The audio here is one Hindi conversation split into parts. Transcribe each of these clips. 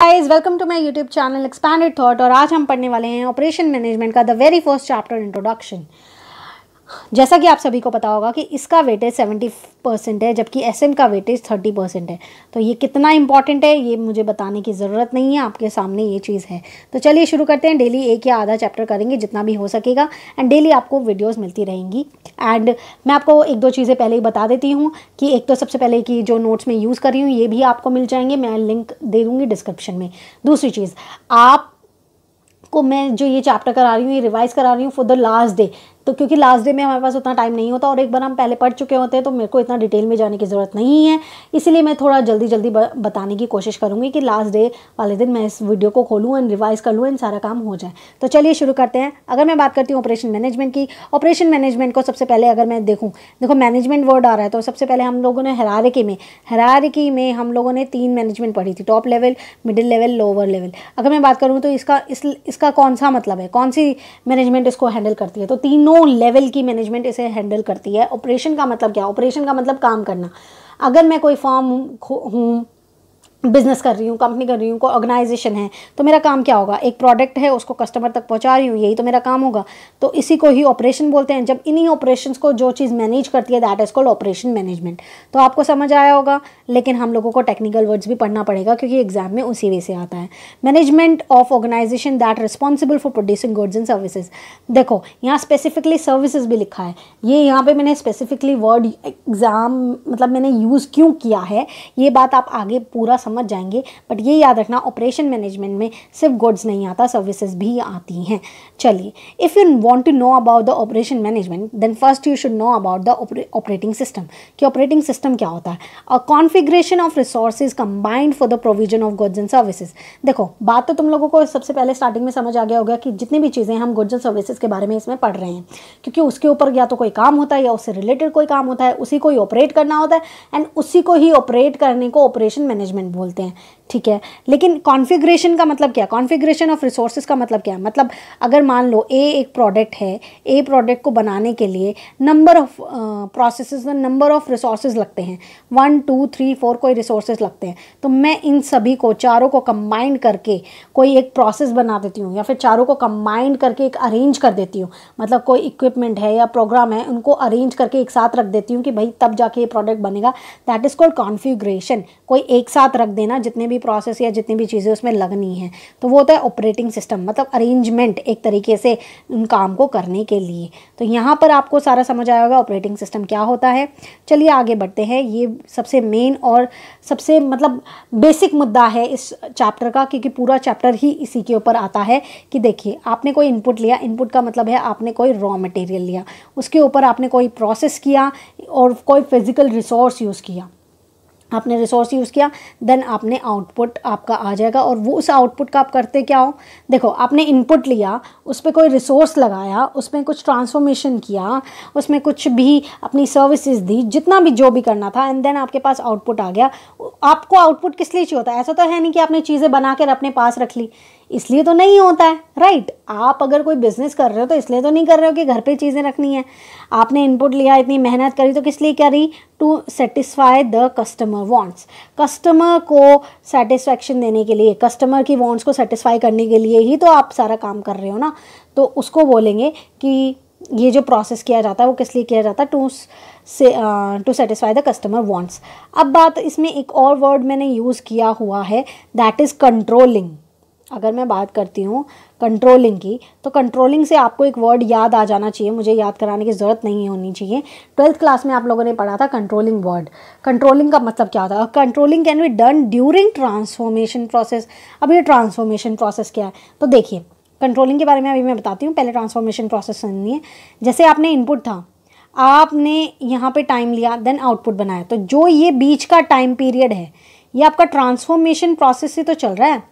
Guys welcome to my YouTube channel expanded thought. और आज हम पढ़ने वाले हैं ऑपरेशन मैनेजमेंट का the very first chapter introduction. जैसा कि आप सभी को पता होगा कि इसका वेटेज 70% है, जबकि एसएम का वेटेज 30% है। तो ये कितना इंपॉर्टेंट है ये मुझे बताने की ज़रूरत नहीं है, आपके सामने ये चीज़ है। तो चलिए शुरू करते हैं। डेली एक या आधा चैप्टर करेंगे जितना भी हो सकेगा, एंड डेली आपको वीडियोस मिलती रहेंगी। एंड मैं आपको एक दो चीज़ें पहले ही बता देती हूँ कि एक तो सबसे पहले कि जो नोट्स मैं यूज़ कर रही हूँ ये भी आपको मिल जाएंगे, मैं लिंक दे दूँगी डिस्क्रिप्शन में। दूसरी चीज़, आप को मैं जो ये चैप्टर करा रही हूँ ये रिवाइज करा रही हूँ फॉर द लास्ट डे। तो क्योंकि लास्ट डे में हमारे पास उतना टाइम नहीं होता और एक बार हम पहले पढ़ चुके होते हैं तो मेरे को इतना डिटेल में जाने की ज़रूरत नहीं है, इसीलिए मैं थोड़ा जल्दी बताने की कोशिश करूँगी कि लास्ट डे वाले दिन मैं इस वीडियो को खोलूँ एंड रिवाइज कर लूँ एंड सारा काम हो जाए। तो चलिए शुरू करते हैं। अगर मैं बात करती हूँ ऑपरेशन मैनेजमेंट की, ऑपरेशन मैनेजमेंट को सबसे पहले अगर मैं देखो मैनेजमेंट वर्ड आ रहा है तो सबसे पहले हम लोगों ने हायरार्की में हम लोगों ने 3 मैनेजमेंट पढ़ी थी, top level, middle level, lower level. अगर मैं बात करूँ तो इसका कौन सा मतलब है, कौन सी मैनेजमेंट इसको हैंडल करती है, तो तीनों लेवल की मैनेजमेंट इसे हैंडल करती है। ऑपरेशन का मतलब क्या? ऑपरेशन का मतलब काम करना। अगर मैं कोई फर्म हूँ, बिजनेस कर रही हूँ, कंपनी कर रही हूँ, कोई ऑर्गेनाइजेशन है, तो मेरा काम क्या होगा? एक प्रोडक्ट है उसको कस्टमर तक पहुँचा रही हूँ, यही तो मेरा काम होगा। तो इसी को ही ऑपरेशन बोलते हैं। जब इन्हीं ऑपरेशंस को जो चीज़ मैनेज करती है that is called operation management. तो आपको समझ आया होगा, लेकिन हम लोगों को टेक्निकल वर्ड्स भी पढ़ना पड़ेगा क्योंकि एग्जाम में उसी वे से आता है। Management of organisation that responsible for producing goods and services. देखो यहाँ स्पेसिफिकली सर्विसेज भी लिखा है, ये यहाँ पे मैंने स्पेसिफिकली वर्ड एग्जाम मतलब मैंने यूज़ क्यों किया है ये बात आप आगे पूरा समझ जाएंगे। बट ये याद रखना, ऑपरेशन मैनेजमेंट में सिर्फ गुड्स नहीं आता, सर्विसेज भी आती हैं। चलिए, if you want to know about the operation management then first you should know about the operating system, कि ऑपरेटिंग सिस्टम क्या होता है। A configuration of resources combined for the provision of goods and services. देखो बात तो तुम लोगों को सबसे पहले स्टार्टिंग में समझ आ गया होगा कि जितनी भी चीज़ें हम गुड्स एंड सर्विसेज के बारे में इसमें पढ़ रहे हैं, क्योंकि उसके ऊपर या तो कोई काम होता है या उससे रिलेटेड कोई काम होता है, उसी को ही ऑपरेट करना होता है, एंड उसी को ही ऑपरेट करने को ऑपरेशन मैनेजमेंट बोलते हैं। ठीक है, लेकिन कॉन्फ़िगरेशन का मतलब क्या? कॉन्फ़िगरेशन ऑफ रिसोर्सेज का मतलब क्या है? मतलब अगर मान लो एक प्रोडक्ट है, ए प्रोडक्ट को बनाने के लिए number of processes, number of resources लगते हैं, 1 2 3 4 कोई रिसोर्सेज लगते हैं। तो मैं इन सभी को चारों को कंबाइन करके कोई एक प्रोसेस बना देती हूँ, या फिर चारों को कंबाइन करके एक अरेंज कर देती हूँ। मतलब कोई इक्विपमेंट है या प्रोग्राम है, उनको अरेंज करके एक साथ रख देती हूँ कि भाई तब जाके ये प्रोडक्ट बनेगा। That is called configuration. कोई एक साथ रख देना जितने भी प्रोसेस या जितनी भी चीज़ें उसमें लगनी है, तो वो होता है ऑपरेटिंग सिस्टम, मतलब अरेंजमेंट एक तरीके से उन काम को करने के लिए। तो यहाँ पर आपको सारा समझ आया होगा ऑपरेटिंग सिस्टम क्या होता है। चलिए आगे बढ़ते हैं। ये सबसे मेन और सबसे मतलब बेसिक मुद्दा है इस चैप्टर का, क्योंकि पूरा चैप्टर ही इसी के ऊपर आता है कि देखिए आपने कोई इनपुट लिया, इनपुट का मतलब है आपने कोई रॉ मटेरियल लिया, उसके ऊपर आपने कोई प्रोसेस किया और कोई फिजिकल रिसोर्स यूज़ किया, आपने रिसोर्स यूज़ किया, देन आपने आउटपुट आपका आ जाएगा। और वो उस आउटपुट का आप करते क्या हो? देखो आपने इनपुट लिया, उस पर कोई रिसोर्स लगाया, उसमें कुछ ट्रांसफॉर्मेशन किया, उसमें कुछ भी अपनी सर्विसेज दी, जितना भी जो भी करना था, एंड देन आपके पास आउटपुट आ गया। आपको आउटपुट किस लिए चाहिए होता है? ऐसा तो है नहीं कि आपने चीज़ें बना कर अपने पास रख ली, इसलिए तो नहीं होता है, राइट। आप अगर कोई बिजनेस कर रहे हो तो इसलिए तो नहीं कर रहे हो कि घर पे चीज़ें रखनी है। आपने इनपुट लिया, इतनी मेहनत करी, तो किस लिए करी? To satisfy the customer wants. Customer को सेटिस्फैक्शन देने के लिए, कस्टमर की वांट्स को सेटिस्फाई करने के लिए ही तो आप सारा काम कर रहे हो ना। तो उसको बोलेंगे कि ये जो प्रोसेस किया जाता है वो किस लिए किया जाता है? To satisfy the customer wants. अब बात इसमें एक और वर्ड मैंने यूज़ किया हुआ है, दैट इज़ कंट्रोलिंग। अगर मैं बात करती हूँ कंट्रोलिंग की, तो कंट्रोलिंग से आपको एक वर्ड याद आ जाना चाहिए, मुझे याद कराने की ज़रूरत नहीं होनी चाहिए। 12th क्लास में आप लोगों ने पढ़ा था कंट्रोलिंग वर्ड। कंट्रोलिंग का मतलब क्या होता है? Controlling can be done during transformation process. अब ये ट्रांसफॉर्मेशन प्रोसेस क्या है? तो देखिए कंट्रोलिंग के बारे में अभी मैं बताती हूँ, पहले ट्रांसफॉर्मेशन प्रोसेस सुनिए। जैसे आपने इनपुट था, आपने यहाँ पे टाइम लिया, देन आउटपुट बनाया, तो जो ये बीच का टाइम पीरियड है ये आपका ट्रांसफॉर्मेशन प्रोसेस से तो चल रहा है।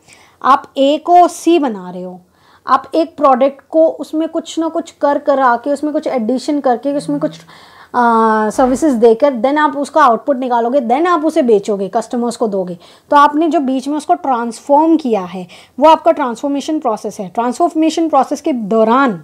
आप ए को सी बना रहे हो, आप एक प्रोडक्ट को उसमें कुछ ना कुछ कर आके, उसमें कुछ एडिशन करके, उसमें कुछ सर्विसेज देकर देन आप उसका आउटपुट निकालोगे, देन आप उसे बेचोगे, कस्टमर्स को दोगे। तो आपने जो बीच में उसको ट्रांसफॉर्म किया है वो आपका ट्रांसफॉर्मेशन प्रोसेस है। ट्रांसफॉर्मेशन प्रोसेस के दौरान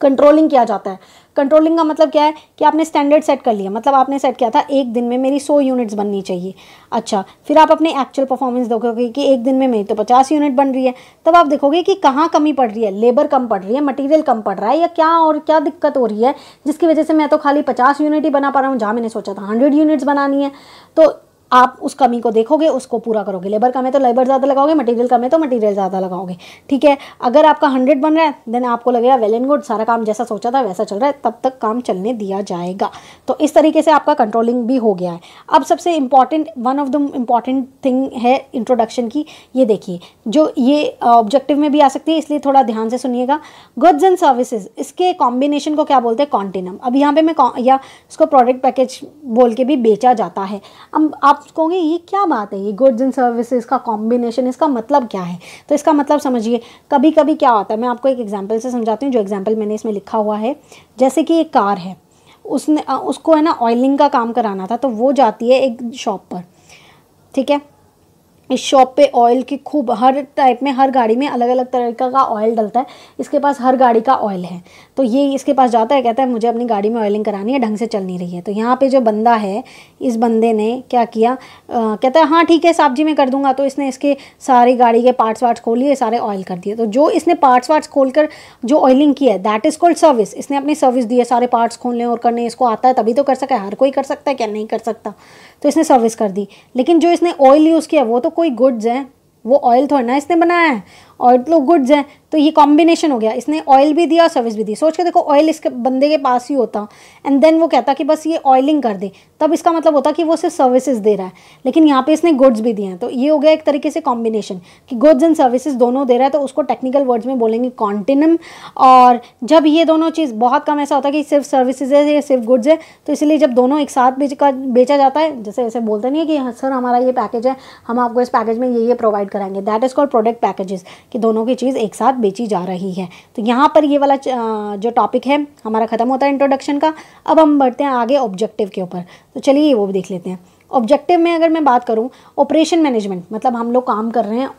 कंट्रोलिंग किया जाता है। कंट्रोलिंग का मतलब क्या है कि आपने स्टैंडर्ड सेट कर लिया, मतलब आपने सेट किया था एक दिन में मेरी 100 यूनिट्स बननी चाहिए। अच्छा, फिर आप अपने एक्चुअल परफॉर्मेंस देखोगे कि एक दिन में मेरी तो 50 यूनिट बन रही है, तब आप देखोगे कि कहाँ कमी पड़ रही है, लेबर कम पड़ रही है, मटेरियल कम पड़ रहा है, या क्या और क्या दिक्कत हो रही है जिसकी वजह से मैं तो खाली 50 यूनिट ही बना पा रहा हूँ जहाँ मैंने सोचा था 100 यूनिट्स बनानी है। तो आप उस कमी को देखोगे, उसको पूरा करोगे। लेबर कम है तो लेबर ज़्यादा लगाओगे, मटेरियल कम है तो मटेरियल ज़्यादा लगाओगे। ठीक है, अगर आपका 100 बन रहा है देन आपको लगेगा वेल एंड गुड, सारा काम जैसा सोचा था वैसा चल रहा है, तब तक काम चलने दिया जाएगा। तो इस तरीके से आपका कंट्रोलिंग भी हो गया है। अब सबसे important, one of the important thing है इंट्रोडक्शन की, ये देखिए, जो ये ऑब्जेक्टिव में भी आ सकती है, इसलिए थोड़ा ध्यान से सुनिएगा। गुड्स एंड सर्विसेज, इसके कॉम्बिनेशन को क्या बोलते हैं, कॉन्टिनम। अब यहाँ पे मैं या इसको प्रोडक्ट पैकेज बोल के भी बेचा जाता है। अब आप कहोगे ये क्या बात है, ये गुड्स एंड सर्विसेज का कॉम्बिनेशन, इसका मतलब क्या है? तो इसका मतलब समझिए, कभी कभी क्या होता है, मैं आपको एक एग्जांपल से समझाती हूँ। जो एग्जांपल मैंने इसमें लिखा हुआ है, जैसे कि एक कार है, उसको है ना ऑयलिंग का काम कराना था, तो वो जाती है एक शॉप पर। ठीक है, इस शॉप पे ऑयल की खूब, हर टाइप में, हर गाड़ी में अलग अलग तरीका का ऑयल डलता है। इसके पास हर गाड़ी का ऑयल है, तो ये इसके पास जाता है, कहता है मुझे अपनी गाड़ी में ऑयलिंग करानी है, ढंग से चल नहीं रही है। तो यहाँ पे जो बंदा है, इस बंदे ने क्या किया, कहता है हाँ ठीक है साहब जी मैं कर दूंगा। तो इसने इसके सारी गाड़ी के पार्ट्स वार्ट्स खोल लिए, सारे ऑयल कर दिए। तो जो इसने पार्ट्स वार्ट्स खोल कर जो ऑयलिंग की है, दैट इज़ कॉल्ड सर्विस। इसने अपनी सर्विस दी है, सारे पार्ट्स खोलने और करने, इसको आता है तभी तो कर सका है, हर कोई कर सकता है क्या? नहीं कर सकता। तो इसने सर्विस कर दी। लेकिन जो इसने ऑयल यूज़ किया वो तो कोई गुड्स है, वो ऑयल थोड़ा ना इसने बनाया है, ऑयल तो गुड्स है। तो ये कॉम्बिनेशन हो गया, इसने ऑयल भी दिया, सर्विस भी दी। सोच के देखो, ऑयल इसके बंदे के पास ही होता एंड देन वो कहता कि बस ये ऑयलिंग कर दे, तब इसका मतलब होता कि वो सिर्फ सर्विसेज दे रहा है। लेकिन यहाँ पे इसने गुड्स भी दिए हैं, तो ये हो गया एक तरीके से कॉम्बिनेशन कि गुड्स एंड सर्विसेज दोनों दे रहा है। तो उसको टेक्निकल वर्ड्स में बोलेंगे कॉन्टिनम। और जब ये दोनों चीज़, बहुत कम ऐसा होता है कि सिर्फ सर्विसेज है या सिर्फ गुड्स है, तो इसलिए जब दोनों एक साथ बेचा जाता है, जैसे ऐसे बोलते नहीं है कि सर हमारा ये पैकेज है, हम आपको इस पैकेज में ये प्रोवाइड कराएंगे, that is called product packages, कि दोनों की चीज़ एक साथ बेची जा रही है। तो यहाँ पर ये वाला जो टॉपिक है हमारा ख़त्म होता है इंट्रोडक्शन का। अब हम बढ़ते हैं आगे ऑब्जेक्टिव के ऊपर। तो चलिए वो भी देख लेते हैं। ऑब्जेक्टिव में अगर मैं बात करूँ, ऑपरेशन मैनेजमेंट, मतलब हम लोग काम कर रहे हैं,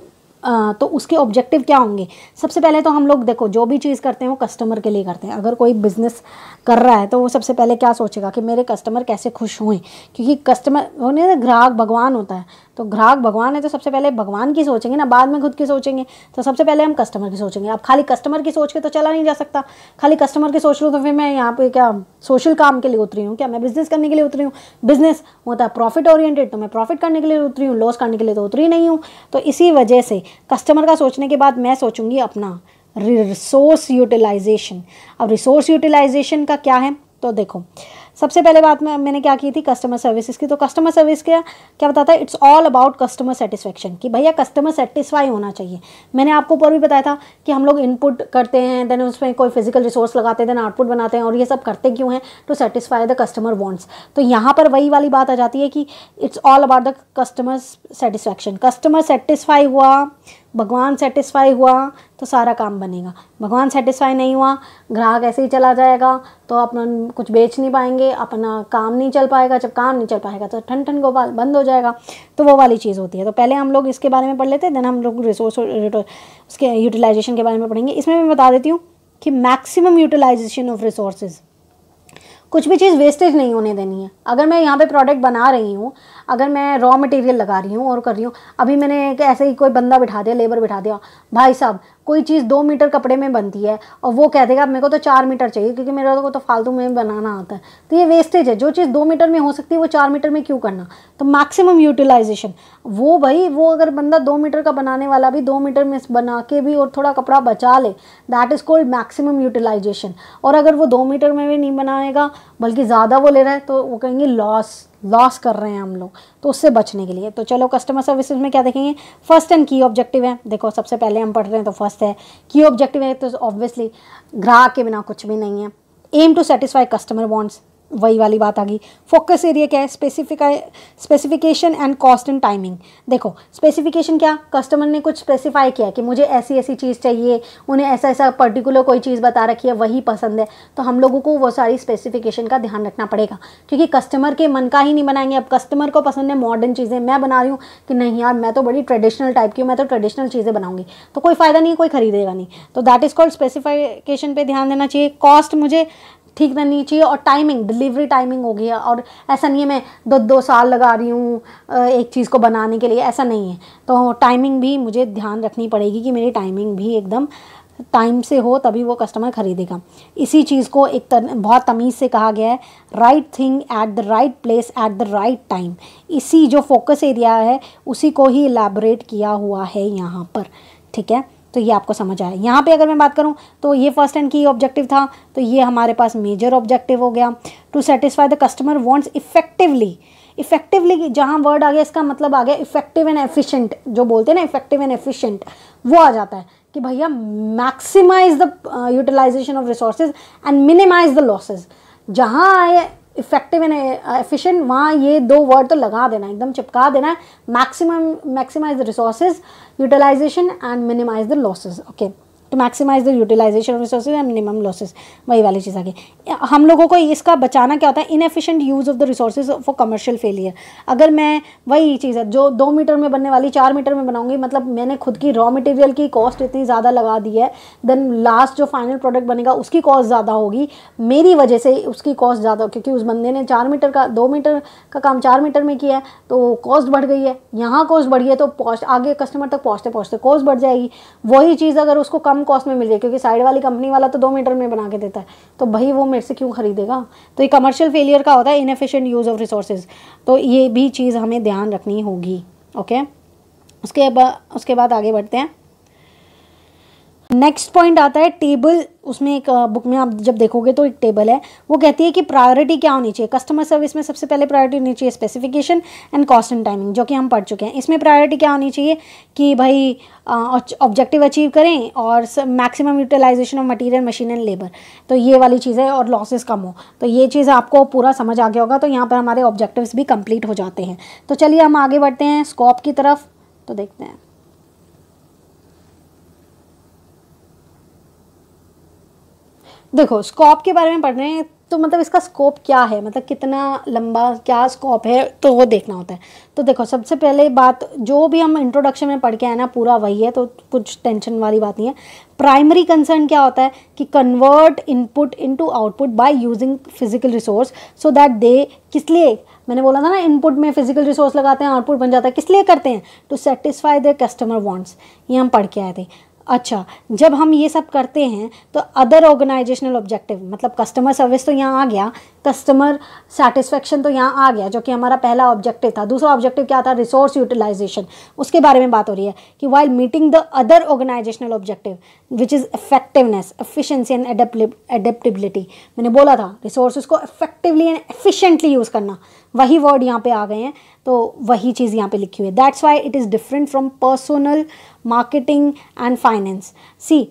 तो उसके ऑब्जेक्टिव क्या होंगे? सबसे पहले तो हम लोग देखो, जो भी चीज़ करते हैं वो कस्टमर के लिए करते हैं। अगर कोई बिजनेस कर रहा है तो वो सबसे पहले क्या सोचेगा कि मेरे कस्टमर कैसे खुश हुए, क्योंकि कस्टमर होने, ग्राहक भगवान होता है। तो ग्राहक भगवान है, तो सबसे पहले भगवान की सोचेंगे ना, बाद में खुद की सोचेंगे। तो सबसे पहले हम कस्टमर की सोचेंगे। अब खाली कस्टमर की सोच के तो चला नहीं जा सकता। खाली कस्टमर की सोच लूँ तो फिर मैं यहाँ पे क्या सोशल काम के लिए उतरी हूँ क्या? मैं बिज़नेस करने के लिए उतरी हूँ। बिज़नेस होता है प्रॉफिट ओरिएंटेड, तो मैं प्रॉफिट करने के लिए उतरी हूँ, लॉस करने के लिए तो उतरी नहीं हूँ। तो इसी वजह से कस्टमर का सोचने के बाद मैं सोचूंगी अपना रिसोर्स यूटिलाइजेशन। अब रिसोर्स यूटिलाइजेशन का क्या है? तो देखो, सबसे पहले बात मैंने क्या की थी, कस्टमर सर्विसेज की। तो कस्टमर सर्विस क्या बताता है? It's all about customer satisfaction, कि भैया कस्टमर सेटिस्फाई होना चाहिए। मैंने आपको ऊपर भी बताया था कि हम लोग इनपुट करते हैं, देन उसमें कोई फिजिकल रिसोर्स लगाते हैं, देन आउटपुट बनाते हैं, और ये सब करते क्यों हैं? To satisfy the customer wants. तो यहाँ पर वही वाली बात आ जाती है कि it's all about the customer satisfaction. Customer satisfy हुआ, भगवान सेटिस्फाई हुआ, तो सारा काम बनेगा। भगवान सेटिस्फाई नहीं हुआ, ग्राहक ऐसे ही चला जाएगा, तो अपना कुछ बेच नहीं पाएंगे, अपना काम नहीं चल पाएगा। जब काम नहीं चल पाएगा तो ठन ठन गोपाल बंद हो जाएगा। तो वो वाली चीज़ होती है। तो पहले हम लोग इसके बारे में पढ़ लेते हैं, देन हम लोग रिसोर्स उसके यूटिलाइजेशन के बारे में पढ़ेंगे। इसमें मैं बता देती हूँ कि मैक्सिमम यूटिलाइजेशन ऑफ रिसोर्सेज, कुछ भी चीज़ वेस्टेज नहीं होने देनी है। अगर मैं यहाँ पे प्रोडक्ट बना रही हूँ, अगर मैं रॉ मटेरियल लगा रही हूँ और कर रही हूँ, अभी मैंने ऐसे ही कोई बंदा बिठा दिया, लेबर बिठा दिया, भाई साहब कोई चीज़ 2 मीटर कपड़े में बनती है और वो कह देगा मेरे को तो 4 मीटर चाहिए क्योंकि मेरे को तो फालतू में बनाना आता है, तो ये वेस्टेज है। जो चीज़ 2 मीटर में हो सकती है वो 4 मीटर में क्यों करना? तो मैक्सिमम यूटिलाइजेशन, वो भाई वो अगर बंदा 2 मीटर का बनाने वाला भी 2 मीटर में बना के भी और थोड़ा कपड़ा बचा ले, that is called maximum utilisation. और अगर वो 2 मीटर में भी नहीं बनाएगा बल्कि ज़्यादा वो ले रहा है, तो वो कहेंगे लॉस कर रहे हैं हम लोग। तो उससे बचने के लिए, तो चलो कस्टमर सर्विसेज में क्या देखेंगे? फर्स्ट एंड की ऑब्जेक्टिव है। देखो सबसे पहले हम पढ़ रहे हैं तो फर्स्ट है की ऑब्जेक्टिव है, तो ऑब्वियसली ग्राहक के बिना कुछ भी नहीं है। Aim to satisfy customer wants, वही वाली बात आ गई। फोकस एरिया क्या है? Specification and cost and timing. देखो स्पेसिफिकेशन क्या, कस्टमर ने कुछ स्पेसिफाई किया कि मुझे ऐसी ऐसी चीज़ चाहिए, उन्हें ऐसा ऐसा पर्टिकुलर कोई चीज़ बता रखी है, वही पसंद है, तो हम लोगों को वो सारी स्पेसिफिकेशन का ध्यान रखना पड़ेगा, क्योंकि कस्टमर के मन का ही नहीं बनाएंगे। अब कस्टमर को पसंद है मॉडर्न चीज़ें, मैं बना रही हूँ कि नहीं यार मैं तो बड़ी ट्रेडिशनल टाइप की हूँ, मैं तो ट्रेडिशनल चीज़ें बनाऊंगी, तो कोई फ़ायदा नहीं है, कोई खरीदेगा नहीं। तो दैट इज़ कॉल्ड स्पेसिफिकेशन पे ध्यान देना चाहिए। कॉस्ट मुझे ठीक रहनी चाहिए, और टाइमिंग, डिलीवरी टाइमिंग हो गया, और ऐसा नहीं है मैं 2-2 साल लगा रही हूँ एक चीज़ को बनाने के लिए, ऐसा नहीं है। तो टाइमिंग भी मुझे ध्यान रखनी पड़ेगी कि मेरी टाइमिंग भी एकदम टाइम से हो, तभी वो कस्टमर खरीदेगा। इसी चीज़ को एक बहुत तमीज़ से कहा गया है, right thing at the right place at the right time. इसी जो फोकस एरिया है उसी को ही इलैबोरेट किया हुआ है यहाँ पर, ठीक है। तो ये आपको समझ आया। यहाँ पे अगर मैं बात करूँ तो ये फर्स्ट एंड की ऑब्जेक्टिव था, तो ये हमारे पास मेजर ऑब्जेक्टिव हो गया। To satisfy the customer wants effectively, effectively जहाँ वर्ड आ गया इसका मतलब आ गया इफेक्टिव एंड एफिशिएंट, जो बोलते हैं ना इफेक्टिव एंड एफिशिएंट, वो आ जाता है कि भैया maximize the utilization of resources and minimize the losses. जहाँ आए इफेक्टिव एंड एफिशिएंट, वहाँ ये 2 वर्ड तो लगा देना, एकदम चिपका देना है, maximize the resources utilization and minimize the losses. Okay, to maximize the utilization of resources and minimum losses, वही वाली चीज़ आ गई। हम लोगों को इसका बचाना क्या होता है? Inefficient use of the resources for commercial failure. अगर मैं वही चीज़ है जो 2 मीटर में बनने वाली 4 मीटर में बनाऊंगी, मतलब मैंने खुद की रॉ मटेरियल की कॉस्ट इतनी ज़्यादा लगा दी है, देन लास्ट जो फाइनल प्रोडक्ट बनेगा उसकी कॉस्ट ज़्यादा होगी, मेरी वजह से उसकी कॉस्ट ज़्यादा, क्योंकि उस बंदे ने 2 मीटर का काम 4 मीटर में किया है, तो कॉस्ट बढ़ गई है, यहाँ कॉस्ट बढ़ी है, तो कॉस्ट आगे कस्टमर तक पहुँचते पहुँचते कॉस्ट बढ़ जाएगी। वही चीज़ अगर उसको कम कॉस्ट में मिल जाए, क्योंकि साइड वाली कंपनी वाला तो 2 मीटर में बना के देता है, तो भाई वो मेरे से क्यों खरीदेगा? तो ये कमर्शियल फेलियर का होता है, इनएफिशिएंट यूज़ ऑफ रिसोर्सेज। तो ये भी चीज़ हमें ध्यान रखनी होगी। ओके, उसके बाद आगे बढ़ते हैं। नेक्स्ट पॉइंट आता है टेबल। उसमें एक बुक में आप जब देखोगे तो एक टेबल है, वो कहती है कि प्रायोरिटी क्या होनी चाहिए। कस्टमर सर्विस में सबसे पहले प्रायोरिटी होनी चाहिए specification and cost and timing, जो कि हम पढ़ चुके हैं। इसमें प्रायोरिटी क्या होनी चाहिए कि भाई ऑब्जेक्टिव अचीव करें और maximum utilization of material, machine and labour, तो ये वाली चीज़ है, और लॉसेस कम हो। तो ये चीज़ आपको पूरा समझ आ गया होगा। तो यहाँ पर हमारे ऑब्जेक्टिव्स भी कंप्लीट हो जाते हैं। तो चलिए हम आगे बढ़ते हैं स्कोप की तरफ, तो देखते हैं। देखो स्कोप के बारे में पढ़ रहे हैं, तो मतलब इसका स्कोप क्या है, मतलब कितना लंबा क्या स्कोप है, तो वो देखना होता है। तो देखो सबसे पहले बात, जो भी हम इंट्रोडक्शन में पढ़ के आए ना पूरा वही है, तो कुछ टेंशन वाली बात नहीं है। प्राइमरी कंसर्न क्या होता है कि convert input into output by using physical resource so that they, किस लिए मैंने बोला था ना, इनपुट में फिजिकल रिसोर्स लगाते हैं, आउटपुट बन जाता है, किस लिए करते हैं? To satisfy the customer wants, ये हम पढ़ के आए थे। अच्छा, जब हम ये सब करते हैं तो अदर ऑर्गेनाइजेशनल ऑब्जेक्टिव, मतलब कस्टमर सर्विस तो यहाँ आ गया, कस्टमर सेटिस्फेक्शन तो यहाँ आ गया, जो कि हमारा पहला ऑब्जेक्टिव था। दूसरा ऑब्जेक्टिव क्या था? रिसोर्स यूटिलाइजेशन, उसके बारे में बात हो रही है कि while meeting the other organisational objective which is effectiveness, efficiency and adaptability. मैंने बोला था रिसोर्सेज को इफेक्टिवली एंड एफिशिएंटली यूज़ करना, वही वर्ड यहाँ पे आ गए हैं, तो वही चीज़ यहाँ पे लिखी हुई है। That's why it is different from personal, marketing and finance. See,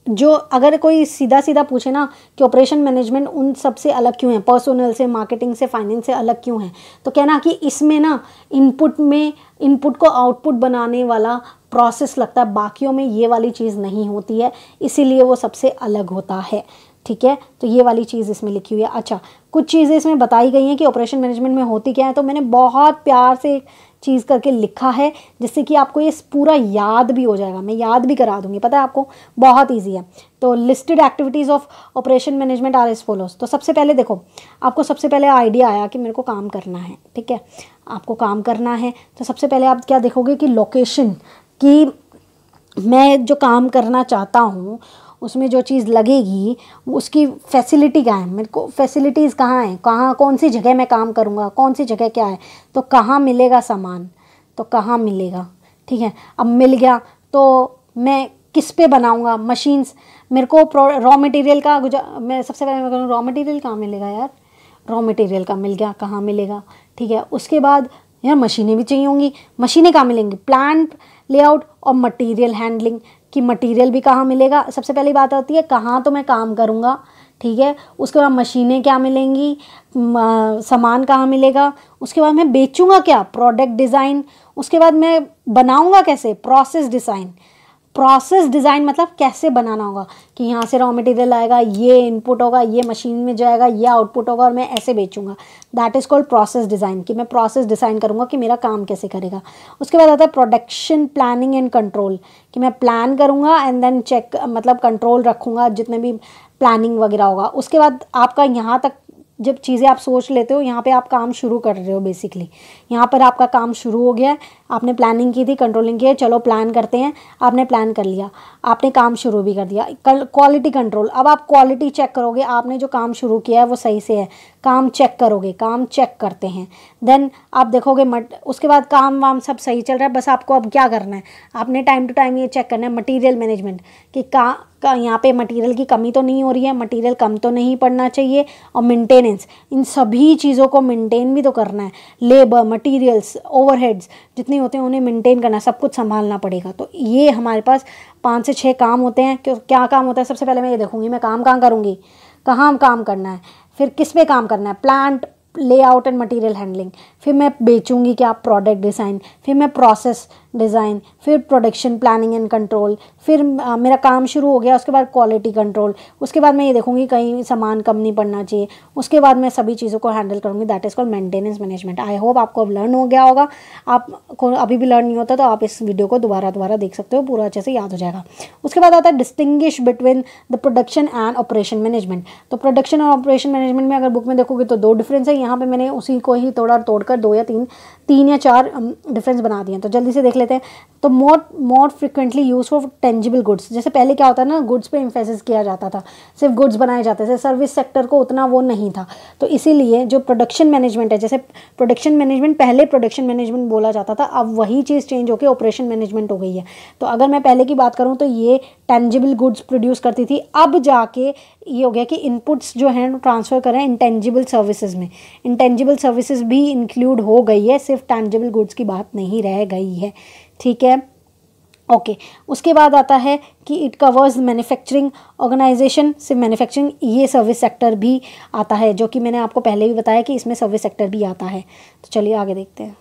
जो अगर कोई सीधा सीधा पूछे ना कि ऑपरेशन मैनेजमेंट उन सब से अलग क्यों है, पर्सनल से, मार्केटिंग से, फाइनेंस से अलग क्यों है, तो कहना कि इसमें ना इनपुट को आउटपुट बनाने वाला प्रोसेस लगता है, बाकियों में ये वाली चीज़ नहीं होती है, इसीलिए वो सबसे अलग होता है। ठीक है, तो ये वाली चीज़ इसमें लिखी हुई है। अच्छा, कुछ चीज़ें इसमें बताई गई हैं कि ऑपरेशन मैनेजमेंट में होती क्या है, तो मैंने बहुत प्यार से चीज़ करके लिखा है, जिससे कि आपको ये पूरा याद भी हो जाएगा, मैं याद भी करा दूंगी, पता है आपको, बहुत इजी है। तो listed activities of operation management are as follows. तो सबसे पहले देखो, आपको सबसे पहले आइडिया आया कि मेरे को काम करना है, ठीक है, आपको काम करना है, तो सबसे पहले आप क्या देखोगे कि लोकेशन, कि मैं जो काम करना चाहता हूँ उसमें जो चीज़ लगेगी उसकी फैसिलिटी क्या है, मेरे को फैसिलिटीज़ कहाँ हैं, कहाँ कौन सी जगह मैं काम करूँगा, कौन सी जगह क्या है, तो कहाँ मिलेगा सामान, तो कहाँ मिलेगा, ठीक है। अब मिल गया तो मैं किस पे बनाऊँगा, मशीन्स, मेरे को रॉ मटेरियल का मैं सबसे पहले मैं करूँ, रॉ मटेरियल कहाँ मिलेगा यार, रॉ मटेरियल का मिल गया, कहाँ मिलेगा, ठीक है। उसके बाद यार मशीनें भी चाहिए होंगी, मशीनें कहाँ मिलेंगी, प्लांट लेआउट और मटेरियल हैंडलिंग, कि मटेरियल भी कहाँ मिलेगा। सबसे पहली बात होती है कहाँ तो मैं काम करूँगा, ठीक है। उसके बाद मशीनें क्या मिलेंगी, सामान कहाँ मिलेगा, उसके बाद मैं बेचूंगा क्या, प्रोडक्ट डिज़ाइन, उसके बाद मैं बनाऊंगा कैसे, प्रोसेस डिज़ाइन। प्रोसेस डिज़ाइन मतलब कैसे बनाना होगा कि यहाँ से रॉ मटेरियल आएगा, ये इनपुट होगा, ये मशीन में जाएगा, ये आउटपुट होगा और मैं ऐसे बेचूंगा। That is called process design, कि मैं प्रोसेस डिज़ाइन करूँगा कि मेरा काम कैसे करेगा। उसके बाद आता है प्रोडक्शन प्लानिंग एंड कंट्रोल, कि मैं प्लान करूँगा एंड देन चेक, मतलब कंट्रोल रखूँगा जितने भी प्लानिंग वगैरह होगा। उसके बाद आपका यहाँ तक जब चीज़ें आप सोच लेते हो, यहाँ पे आप काम शुरू कर रहे हो बेसिकली। यहाँ पर आपका काम शुरू हो गया है, आपने प्लानिंग की थी, कंट्रोलिंग की है, चलो प्लान करते हैं, आपने प्लान कर लिया, आपने काम शुरू भी कर दिया। क्वालिटी कंट्रोल, अब आप क्वालिटी चेक करोगे, आपने जो काम शुरू किया है वो सही से है, काम चेक करोगे, काम चेक करते हैं। देन आप देखोगे उसके बाद काम वाम सब सही चल रहा है, बस आपको अब क्या करना है, आपने टाइम टू टाइम ये चेक करना है मटीरियल मैनेजमेंट, कि यहाँ पे मटेरियल की कमी तो नहीं हो रही है, मटेरियल कम तो नहीं पड़ना चाहिए, और मेंटेनेंस, इन सभी चीज़ों को मेंटेन भी तो करना है। लेबर, मटेरियल्स, ओवरहेड्स जितने होते हैं उन्हें मेंटेन करना, सब कुछ संभालना पड़ेगा। तो ये हमारे पास 5 से 6 काम होते हैं। क्या काम होता है, सबसे पहले मैं ये देखूँगी मैं काम कहाँ करूँगी, कहाँ काम करना है, फिर किस पे काम करना है, plant layout and material handling, फिर मैं बेचूंगी क्या, प्रोडक्ट डिज़ाइन, फिर मैं प्रोसेस डिज़ाइन, फिर प्रोडक्शन प्लानिंग एंड कंट्रोल, फिर मेरा काम शुरू हो गया, उसके बाद क्वालिटी कंट्रोल, उसके बाद मैं ये देखूंगी कहीं सामान कम नहीं पड़ना चाहिए, उसके बाद मैं सभी चीज़ों को हैंडल करूंगी। That is called maintenance management. I hope आपको अब लर्न हो गया होगा। आपको अभी भी लर्न नहीं होता तो आप इस वीडियो को दोबारा देख सकते हो, पूरा अच्छे से याद हो जाएगा। उसके बाद आता है distinguish between the production and operation management. तो प्रोडक्शन और ऑपरेशन मैनेजमेंट में अगर बुक में देखोगे तो 2 डिफरेंस है, यहाँ पे मैंने उसी को ही तोड़कर 2 या 3 या 4 डिफरेंस बना दिए हैं। तो जल्दी से देख लेते हैं। तो more frequently use for tangible goods, जैसे पहले क्या होता है ना, गुड्स पे एम्फेसिस किया जाता था, सिर्फ गुड्स बनाए जाते थे, सर्विस सेक्टर को उतना वो नहीं था। तो इसीलिए जो प्रोडक्शन मैनेजमेंट है, जैसे प्रोडक्शन मैनेजमेंट पहले प्रोडक्शन मैनेजमेंट बोला जाता था, अब वही चीज़ चेंज होकर ऑपरेशन मैनेजमेंट हो गई है। तो अगर मैं पहले की बात करूँ तो ये टेंजिबल गुड्स प्रोड्यूस करती थी, अब जाके ये हो गया कि इनपुट्स जो हैं ट्रांसफ़र करें इंटेंजिबल सर्विसेज में। इंटेंजिबल सर्विसेज भी इंक्लूड हो गई है, सिर्फ टेंजिबल गुड्स की बात नहीं रह गई है। ठीक है, ओके। उसके बाद आता है कि इट कवर्स मैन्युफैक्चरिंग ऑर्गेनाइजेशन, सिर्फ मैन्युफैक्चरिंग, ये सर्विस सेक्टर भी आता है, जो कि मैंने आपको पहले भी बताया कि इसमें सर्विस सेक्टर भी आता है। तो चलिए आगे देखते हैं।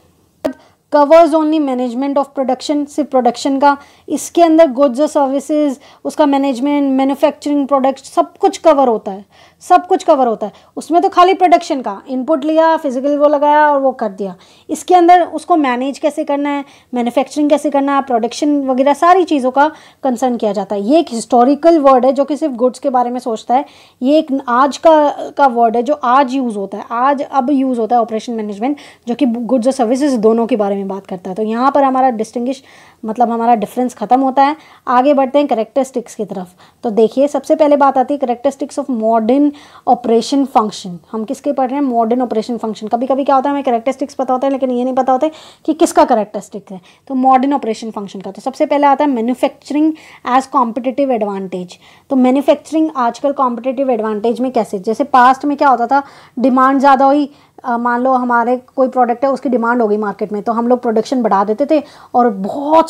Covers only management of production, सिर्फ प्रोडक्शन का, इसके अंदर गुड्स और सर्विसेज, उसका मैनेजमेंट, मैन्युफैक्चरिंग, प्रोडक्ट, सब कुछ कवर होता है, सब कुछ कवर होता है। उसमें तो खाली प्रोडक्शन का इनपुट लिया, फिजिकल वो लगाया और वो कर दिया। इसके अंदर उसको मैनेज कैसे करना है, मैन्युफैक्चरिंग कैसे करना है, प्रोडक्शन वगैरह सारी चीज़ों का कंसर्न किया जाता है। ये एक हिस्टोरिकल वर्ड है जो कि सिर्फ गुड्स के बारे में सोचता है। ये एक आज का वर्ड है जो आज यूज़ होता है, अब यूज़ होता है ऑपरेशन मैनेजमेंट, जो कि गुड्स और सर्विसेज दोनों के बारे में बात करता है। तो यहाँ पर हमारा डिस्टिंग्विश मतलब हमारा डिफरेंस खत्म होता है। आगे बढ़ते हैं कैरेक्टरिस्टिक्स की तरफ। तो देखिए सबसे पहले बात आती है characteristics of modern operation function. हम किसके पढ़ रहे हैं, मॉडर्न ऑपरेशन फंक्शन। कभी कभी क्या होता है हमें कैरेक्टरिस्टिक्स पता होता है लेकिन ये नहीं पता होता है कि किसका कैरेक्टरिस्टिक्स है। तो मॉडर्न ऑपरेशन फंक्शन का तो सबसे पहले आता है मैन्युफैक्चरिंग एज कॉम्पिटिटिव एडवांटेज। तो मैन्युफैक्चरिंग आजकल कॉम्पिटिटिव एडवांटेज में कैसे, जैसे पास्ट में क्या होता था, डिमांड ज़्यादा हुई, मान लो हमारे कोई प्रोडक्ट है उसकी डिमांड हो गई मार्केट में, तो हम लोग प्रोडक्शन बढ़ा देते थे और बहुत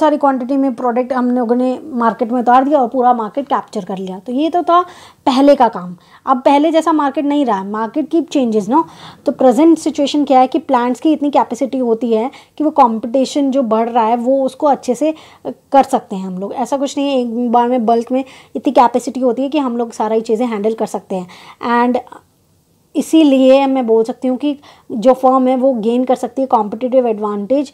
सारी क्वांटिटी में प्रोडक्ट हम लोगों ने मार्केट में उतार दिया और पूरा मार्केट कैप्चर कर लिया। तो ये तो था पहले का काम। अब पहले जैसा मार्केट नहीं रहा, मार्केट की चेंजेस नो। तो प्रेजेंट सिचुएशन क्या है कि प्लांट्स की इतनी कैपेसिटी होती है कि वो कंपटीशन जो बढ़ रहा है वो उसको अच्छे से कर सकते हैं हम लोग। ऐसा कुछ नहीं है, एक बार में बल्क में इतनी कैपेसिटी होती है कि हम लोग सारी चीज़ें हैंडल कर सकते हैं। एंड इसीलिए मैं बोल सकती हूँ कि जो फर्म है वो गेन कर सकती है कॉम्पिटिटिव एडवांटेज,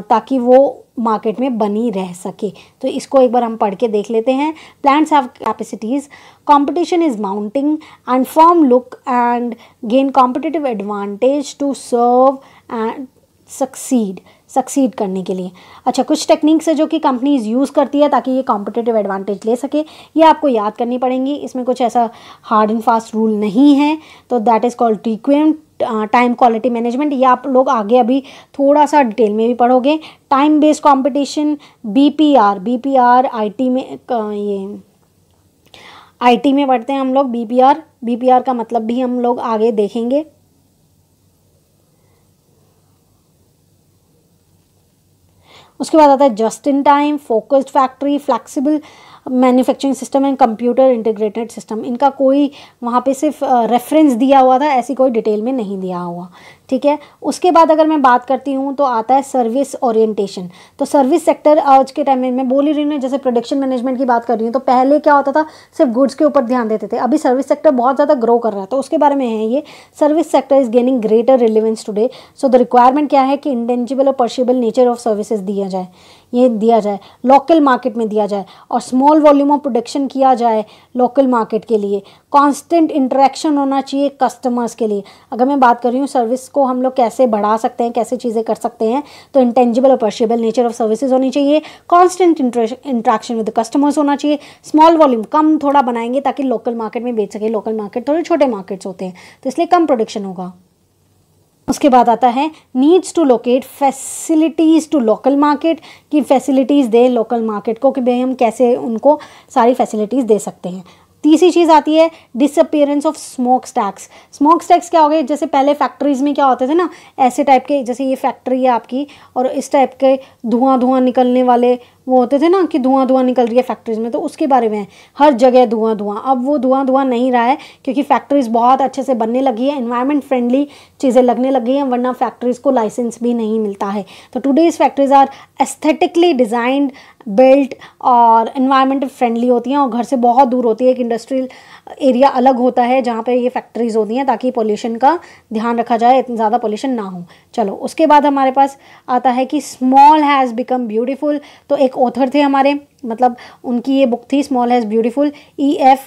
ताकि वो मार्केट में बनी रह सके। तो इसको एक बार हम पढ़ के देख लेते हैं। Plants have capacities, competition is mounting and firm look and gain competitive advantage to serve and succeed करने के लिए। अच्छा, कुछ टेक्निक्स है जो कि कंपनीज यूज़ करती है ताकि ये कॉम्पिटिटिव एडवांटेज ले सके, ये आपको याद करनी पड़ेंगी। इसमें कुछ ऐसा हार्ड एंड फास्ट रूल नहीं है। तो that is called TQM, time quality management. ये आप लोग आगे अभी थोड़ा सा डिटेल में भी पढ़ोगे। Time based competition, BPR IT में, ये IT में पढ़ते हैं हम लोग BPR का मतलब भी हम लोग आगे देखेंगे। उसके बाद आता है just in time, focused factory, flexible manufacturing system and computer integrated system, इनका कोई वहाँ पे सिर्फ रेफरेंस दिया हुआ था, ऐसी कोई डिटेल में नहीं दिया हुआ, ठीक है। उसके बाद अगर मैं बात करती हूँ तो आता है सर्विस ओरिएंटेशन। तो सर्विस सेक्टर आज के टाइम में मैं बोल ही रही हूँ, जैसे प्रोडक्शन मैनेजमेंट की बात कर रही हूँ, तो पहले क्या होता था सिर्फ गुड्स के ऊपर ध्यान देते थे, अभी सर्विस सेक्टर बहुत ज़्यादा ग्रो कर रहा है, तो उसके बारे में है ये। Service sector is gaining greater relevance today, so the requirement क्या है कि इंटेंजिबल और पर्शिएबल नेचर ऑफ सर्विसेज दिया जाए, ये दिया जाए, लोकल मार्केट में दिया जाए, और स्मॉल वॉल्यूम ऑफ प्रोडक्शन किया जाए लोकल मार्केट के लिए। कांस्टेंट इंटरेक्शन होना चाहिए कस्टमर्स के लिए। अगर मैं बात कर रही हूँ सर्विस को हम लोग कैसे बढ़ा सकते हैं, कैसे चीज़ें कर सकते हैं, तो इंटेंजिबल और पर्शिएबल नेचर ऑफ सर्विसेज होनी चाहिए, कांस्टेंट इंटरेक्शन विद कस्टमर्स होना चाहिए, स्मॉल वॉल्यूम कम थोड़ा बनाएंगे ताकि लोकल मार्केट में बेच सके, लोकल मार्केट थोड़े छोटे मार्केट्स होते हैं तो इसलिए कम प्रोडक्शन होगा। उसके बाद आता है needs to locate facilities to local market, की फैसिलिटीज़ दे लोकल मार्केट को कि भाई हम कैसे उनको सारी फैसिलिटीज़ दे सकते हैं। तीसरी चीज़ आती है disappearance of smoke stacks. Smoke stacks क्या हो गए, जैसे पहले फैक्ट्रीज़ में क्या होते थे ना, ऐसे टाइप के, जैसे ये फैक्ट्री है आपकी और इस टाइप के धुआं निकलने वाले वो होते थे ना कि धुआं निकल रही है फैक्ट्रीज़ में, तो उसके बारे में है, हर जगह धुआं। अब वो धुआं नहीं रहा है क्योंकि फैक्ट्रीज़ बहुत अच्छे से बनने लगी है, एनवायरनमेंट फ्रेंडली चीज़ें लगने लगी हैं, वरना फैक्ट्रीज़ को लाइसेंस भी नहीं मिलता है। तो today's factories are aesthetically designed, built और एनवायरनमेंट फ्रेंडली होती हैं और घर से बहुत दूर होती है। एक इंडस्ट्रियल एरिया अलग होता है जहाँ पे ये फैक्ट्रीज़ होती हैं ताकि पोल्यूशन का ध्यान रखा जाए, इतना ज़्यादा पोल्यूशन ना हो। चलो उसके बाद हमारे पास आता है कि स्मॉल हैज़ बिकम ब्यूटीफुल। तो एक ऑथर थे हमारे, मतलब उनकी ये बुक थी small has beautiful, E.F.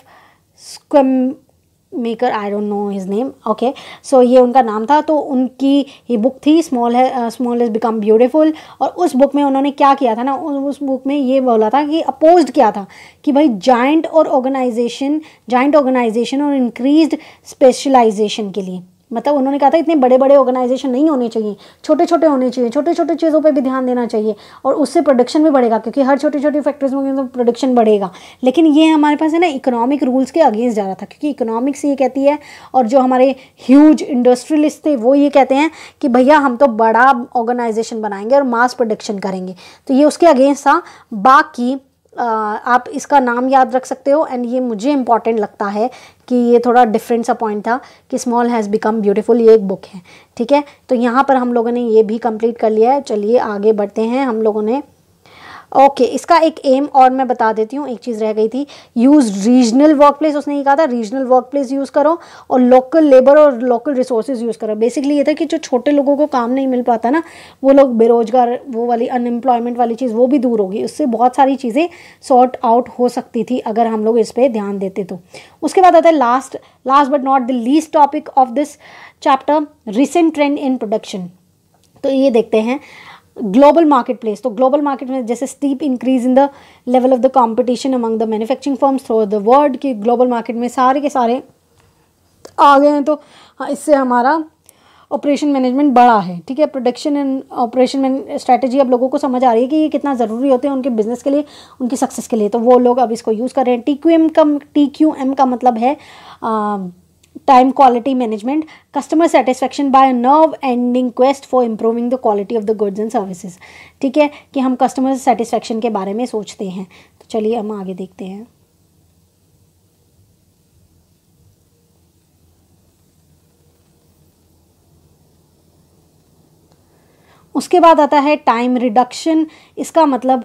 Maker, I don't know his name, okay, so ये उनका नाम था। तो उनकी ये बुक थी स्मॉल हैज़ बिकम ब्यूटीफुल, और उस बुक में उन्होंने क्या किया था ना, उस बुक में ये बोला था कि अपोज्ड किया था कि भाई जाइंट ऑर्गेनाइजेशन और इंक्रीज्ड स्पेशलाइजेशन के लिए, मतलब उन्होंने कहा था इतने बड़े बड़े ऑर्गेनाइजेशन नहीं होने चाहिए, छोटे छोटे होने चाहिए, छोटे छोटे चीज़ों पे भी ध्यान देना चाहिए और उससे प्रोडक्शन भी बढ़ेगा, क्योंकि हर छोटी छोटी फैक्ट्रीज में तो प्रोडक्शन बढ़ेगा। लेकिन ये हमारे पास है ना इकोनॉमिक रूल्स के अगेंस्ट जा रहा था, क्योंकि इकोनॉमिक्स ये कहती है और जो हमारे ह्यूज इंडस्ट्रियलिस्ट थे वो ये कहते हैं कि भैया हम तो बड़ा ऑर्गेनाइजेशन बनाएंगे और मास प्रोडक्शन करेंगे, तो ये उसके अगेंस्ट था। बाकी आप इसका नाम याद रख सकते हो, एंड ये मुझे इंपॉर्टेंट लगता है कि ये थोड़ा डिफरेंट सा पॉइंट था कि स्मॉल हैज़ बिकम ब्यूटीफुल, ये एक बुक है, ठीक है। तो यहाँ पर हम लोगों ने ये भी कंप्लीट कर लिया है। चलिए आगे बढ़ते हैं हम लोगों ने। ओके, इसका एक एम और मैं बता देती हूँ, एक चीज़ रह गई थी, यूज़ रीजनल वर्क प्लेस। उसने ये कहा था रीजनल वर्क प्लेस यूज़ करो और लोकल लेबर और लोकल रिसोर्सेज यूज़ करो। बेसिकली ये था कि जो छोटे लोगों को काम नहीं मिल पाता ना, वो लोग बेरोजगार, वो वाली अनएम्प्लॉयमेंट वाली चीज़ वो भी दूर होगी, उससे बहुत सारी चीज़ें सॉर्ट आउट हो सकती थी अगर हम लोग इस पर ध्यान देते तो। उसके बाद आता है last but not the least topic of this chapter, recent trend in production. तो ये देखते हैं ग्लोबल मार्केट प्लेस। तो ग्लोबल मार्केट में जैसे steep increase in the level of the competition among the manufacturing firms through the world, कि ग्लोबल मार्केट में सारे के सारे आ गए हैं, तो इससे हमारा ऑपरेशन मैनेजमेंट बड़ा है, ठीक है। प्रोडक्शन एंड ऑपरेशन स्ट्रैटेजी अब लोगों को समझ आ रही है कि ये कितना ज़रूरी होते हैं उनके बिजनेस के लिए, उनकी सक्सेस के लिए, तो वो लोग अब इसको यूज़ कर रहे हैं। TQM का मतलब है time quality management, customer satisfaction by never ending quest for improving the quality of the goods and services, ठीक है, कि हम कस्टमर सेटिस्फैक्शन के बारे में सोचते हैं। तो चलिए हम आगे देखते हैं। उसके बाद आता है टाइम रिडक्शन। इसका मतलब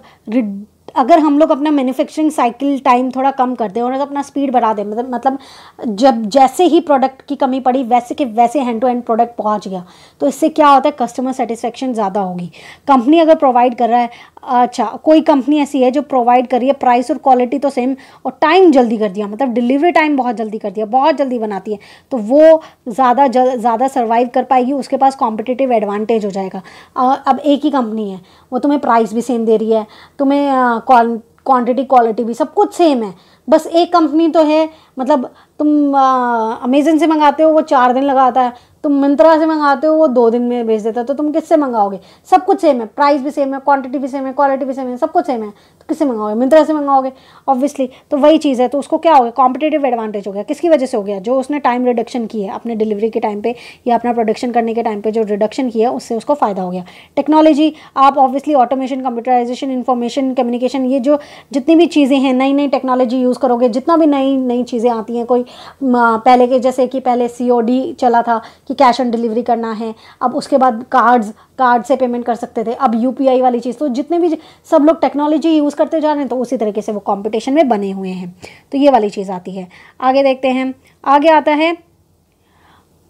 अगर हम लोग अपना मैन्युफैक्चरिंग साइकिल टाइम थोड़ा कम कर दें और अपना स्पीड बढ़ा दें, मतलब जब जैसे ही प्रोडक्ट की कमी पड़ी वैसे के वैसे हैंड टू हैंड प्रोडक्ट पहुंच गया, तो इससे क्या होता है, कस्टमर सेटिस्फेक्शन ज़्यादा होगी। कंपनी अगर प्रोवाइड कर रहा है, अच्छा कोई कंपनी ऐसी है जो प्रोवाइड कर रही है प्राइस और क्वालिटी तो सेम और टाइम जल्दी कर दिया, मतलब डिलीवरी टाइम बहुत जल्दी कर दिया, बहुत जल्दी बनाती है, तो वो ज़्यादा सर्वाइव कर पाएगी, उसके पास कॉम्पिटिटिव एडवांटेज हो जाएगा। अब एक ही कंपनी है, वो तुम्हें प्राइस भी सेम दे रही है, तुम्हें क्वांटिटी क्वालिटी भी सब कुछ सेम है, बस एक कंपनी तो है, मतलब तुम अमेजन से मंगाते हो वो 4 दिन लगाता है, तुम मिंत्रा से मंगाते हो वो 2 दिन में भेज देता है, तो तुम किससे मंगाओगे? सब कुछ सेम है, प्राइस भी सेम है, क्वांटिटी भी सेम है, क्वालिटी भी सेम है, सब कुछ सेम है, तो किससे मंगाओगे? मिंत्रा से मंगाओगे ऑब्वियसली। तो वही चीज़ है, तो उसको क्या हो गया, कॉम्पिटेटिव एडवांटेज हो गया। किसकी वजह से हो गया? जो उसने टाइम रिडक्शन की है अपने डिलीवरी के टाइम पे या अपना प्रोडक्शन करने के टाइम पे जो रिडक्शन किया है, उससे उसको फ़ायदा हो गया। टेक्नोलॉजी, आप obviously automation, computerisation, information communication, ये जो जितनी भी चीज़ें हैं, नई नई टेक्नोलॉजी यूज़ करोगे, जितना भी नई नई चीज़ें आती हैं, कोई पहले के जैसे कि पहले COD चला था कि कैश ऑन डिलीवरी करना है, अब उसके बाद कार्ड से पेमेंट कर सकते थे, अब UPI वाली चीज़, तो जितने भी सब लोग टेक्नोलॉजी यूज़ करते जा रहे हैं, तो उसी तरीके से वो कंपटीशन में बने हुए हैं। तो ये वाली चीज़ आती है। आगे देखते हैं, आगे आता है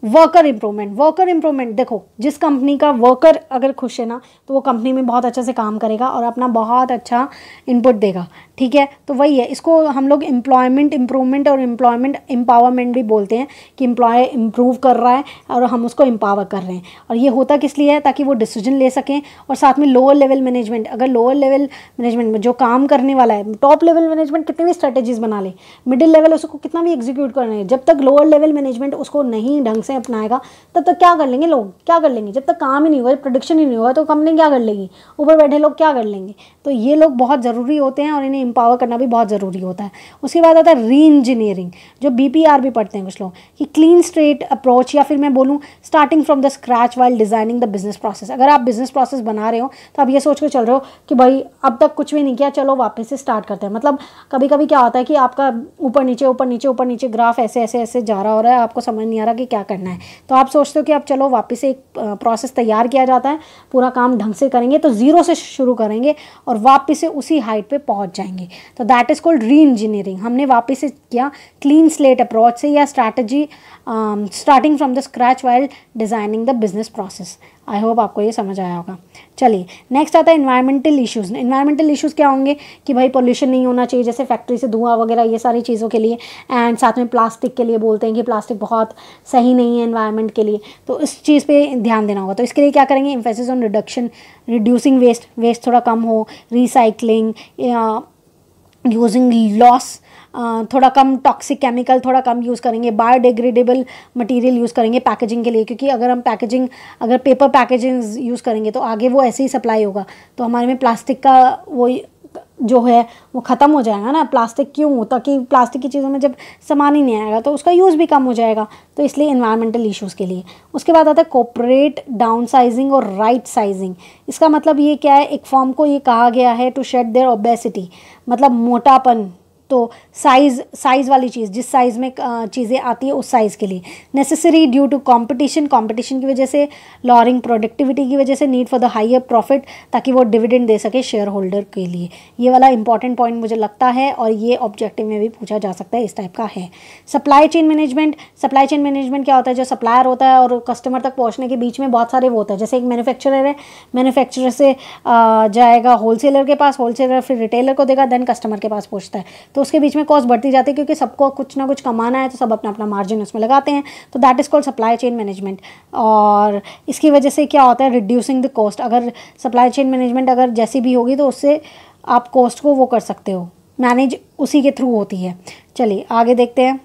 वर्कर इंप्रूवमेंट। वर्कर इंप्रूवमेंट, देखो जिस कंपनी का वर्कर अगर खुश है ना, तो वो कंपनी में बहुत अच्छे से काम करेगा और अपना बहुत अच्छा इनपुट देगा, ठीक है। तो वही है, इसको हम लोग एम्प्लॉयमेंट इंप्रूवमेंट और एम्प्लॉयमेंट एम्पावरमेंट भी बोलते हैं कि एम्प्लॉय इम्प्रूव कर रहा है और हम उसको एम्पावर कर रहे हैं। और ये होता किस लिए है? ताकि वो डिसीजन ले सकें। और साथ में लोअर लेवल मैनेजमेंट, अगर लोअर लेवल मैनेजमेंट में जो काम करने वाला है, टॉप लेवल मैनेजमेंट कितनी भी स्ट्रेटेजीज बना ले, मिडिल लेवल उसको कितना भी एग्जीक्यूट करना है, जब तक लोअर लेवल मैनेजमेंट उसको नहीं ढंग से अपनाएगा, तब तक क्या कर लेंगे लोग? क्या कर लेंगे? जब तक काम ही नहीं हुआ, प्रोडक्शन ही नहीं हुआ, तो कंपनी क्या कर लेगी? ऊपर बैठे लोग क्या कर लेंगे? तो ये लोग बहुत ज़रूरी होते हैं और इन्हें एम्पावर करना भी बहुत ज़रूरी होता है। उसके बाद आता है री इंजीनियरिंग, जो BPR भी पढ़ते हैं कुछ लोग, कि क्लीन स्ट्रेट अप्रोच, या फिर मैं बोलूँ starting from the scratch while designing the business process. अगर आप बिजनेस प्रोसेस बना रहे हो तो आप ये सोच कर चल रहे हो कि भाई अब तक कुछ भी नहीं किया, चलो वापस से स्टार्ट करते हैं। मतलब कभी कभी क्या होता है कि आपका ऊपर नीचे ऊपर नीचे ऊपर नीचे ग्राफ ऐसे ऐसे ऐसे जा रहा हो रहा है, आपको समझ नहीं आ रहा कि क्या करना है, तो आप सोचते हो कि अब चलो वापस से एक प्रोसेस तैयार किया जाता है, पूरा काम ढंग से करेंगे, तो ज़ीरो से शुरू करेंगे और वापस से उसी हाइट पे पहुंच जाएंगे। तो दैट इज़ कॉल्ड री इंजीनियरिंग। हमने वापस से किया क्लीन स्लेट अप्रोच से, या strategy starting from the scratch while designing the business process. I hope आपको ये समझ आया होगा। चलिए नेक्स्ट आता है इन्वायरमेंटल इश्यूज़। इन्वायरमेंटल इश्यूज़ क्या होंगे कि भाई पोल्यूशन नहीं होना चाहिए, जैसे फैक्ट्री से धुआं वगैरह, ये सारी चीज़ों के लिए। एंड साथ में प्लास्टिक के लिए बोलते हैं कि प्लास्टिक बहुत सही नहीं है एनवायरनमेंट के लिए, तो इस चीज़ पे ध्यान देना होगा। तो इसके लिए क्या करेंगे? Emphasis on reduction, reducing waste थोड़ा कम हो, रिसाइकलिंग, यूजिंग लॉस, थोड़ा कम टॉक्सिक केमिकल थोड़ा कम यूज़ करेंगे, बायोडिग्रेडेबल मटेरियल यूज़ करेंगे पैकेजिंग के लिए, क्योंकि अगर हम अगर पेपर पैकेजिंग यूज़ करेंगे तो आगे वो ऐसे ही सप्लाई होगा, तो हमारे में प्लास्टिक का वो जो है वो ख़त्म हो जाएगा ना। प्लास्टिक क्यों? ताकि प्लास्टिक की चीज़ों में जब सामान ही नहीं आएगा तो उसका यूज़ भी कम हो जाएगा, तो इसलिए एनवायरमेंटल इश्यूज़ के लिए। उसके बाद आता है कॉर्पोरेट डाउन साइजिंग और राइट साइजिंग। इसका मतलब ये क्या है? एक फॉर्म को ये कहा गया है टू शेड देयर ओबेसिटी, मतलब मोटापन, तो साइज़ वाली चीज़, जिस साइज़ में चीज़ें आती है उस साइज़ के लिए। नेसेसरी ड्यू टू कंपटीशन की वजह से, लॉरिंग प्रोडक्टिविटी की वजह से, need for the higher profit, ताकि वो डिविडेंड दे सके शेयर होल्डर के लिए। ये वाला इंपॉर्टेंट पॉइंट मुझे लगता है और ये ऑब्जेक्टिव में भी पूछा जा सकता है, इस टाइप का है। सप्लाई चेन मैनेजमेंट क्या होता है? जो सप्लायर होता है और कस्टमर तक पहुँचने के बीच में बहुत सारे वो होता है। जैसे एक मैन्युफैक्चरर है, मैन्युफैक्चरर से जाएगा होलसेलर के पास, होलसेलर फिर रिटेलर को देगा, देन कस्टमर के पास पहुँचता है, तो उसके बीच में कॉस्ट बढ़ती जाती है, क्योंकि सबको कुछ ना कुछ कमाना है, तो सब अपना अपना मार्जिन उसमें लगाते हैं। तो that is called supply chain management. और इसकी वजह से क्या होता है? Reducing the cost. अगर सप्लाई चेन मैनेजमेंट अगर जैसी भी होगी तो उससे आप कॉस्ट को वो कर सकते हो, मैनेज उसी के थ्रू होती है। चलिए आगे देखते हैं।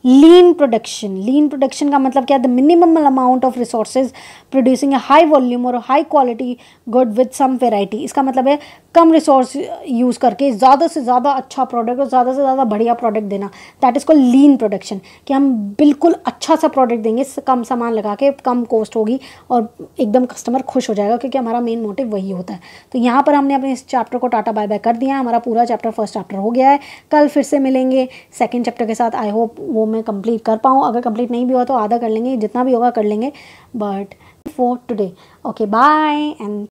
लीन प्रोडक्शन का मतलब क्या है? The minimum amount of resources producing a high volume और high quality good with some variety. इसका मतलब है कम रिसोर्स यूज़ करके ज़्यादा से ज़्यादा अच्छा प्रोडक्ट और ज़्यादा से ज़्यादा बढ़िया प्रोडक्ट देना, that is called lean production. कि हम बिल्कुल अच्छा सा प्रोडक्ट देंगे, कम सामान लगा के, कम कॉस्ट होगी और एकदम कस्टमर खुश हो जाएगा, क्योंकि हमारा मेन मोटिव वही होता है। तो यहाँ पर हमने अपने इस चैप्टर को टाटा बाय बाय कर दिया। हमारा पूरा चैप्टर फर्स्ट चैप्टर हो गया है। कल फिर से मिलेंगे सेकेंड चैप्टर के साथ। आई होप वो मैं कंप्लीट कर पाऊँ। अगर कंप्लीट नहीं भी हुआ तो आधा कर लेंगे, जितना भी होगा कर लेंगे। But for today, okay, bye and